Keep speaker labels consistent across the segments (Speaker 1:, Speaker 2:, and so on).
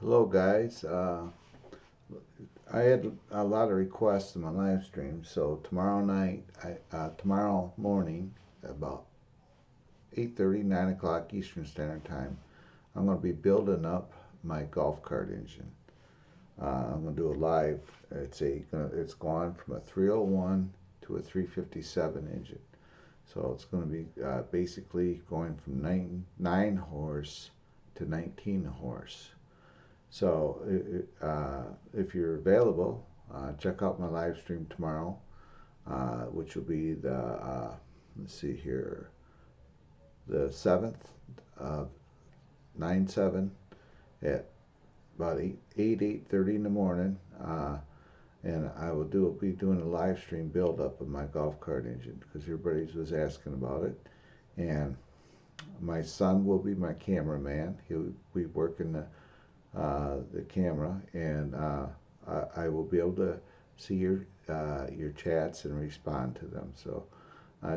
Speaker 1: Hello guys. I had a lot of requests in my live stream, so tomorrow morning, about 8:30, 9 o'clock Eastern Standard Time, I'm going to be building up my golf cart engine. I'm going to do a live. It's gone from a 301 to a 357 engine, so it's going to be basically going from nine horse to 19 horse. So if you're available, check out my live stream tomorrow, which will be let's see here, the 7th of 9/7 at about 8:30 in the morning. And I will be doing a live stream build up of my golf cart engine because everybody was asking about it. And my son will be my cameraman. He'll be working the camera, and I will be able to see your chats and respond to them. So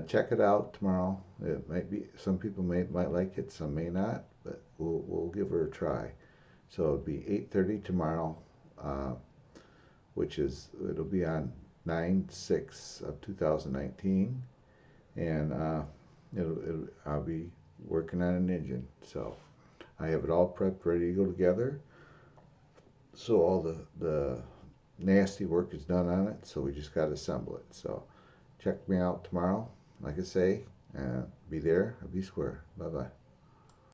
Speaker 1: check it out tomorrow. It might be some people might like it, some may not, but we'll give her a try. So it'll be 8:30 tomorrow, it'll be on 9/6 of 2019, and I'll be working on an engine. So I have it all prepped, ready to go together. So all the nasty work is done on it, so we just got to assemble it. So check me out tomorrow, like I say, be there or be square. Bye bye.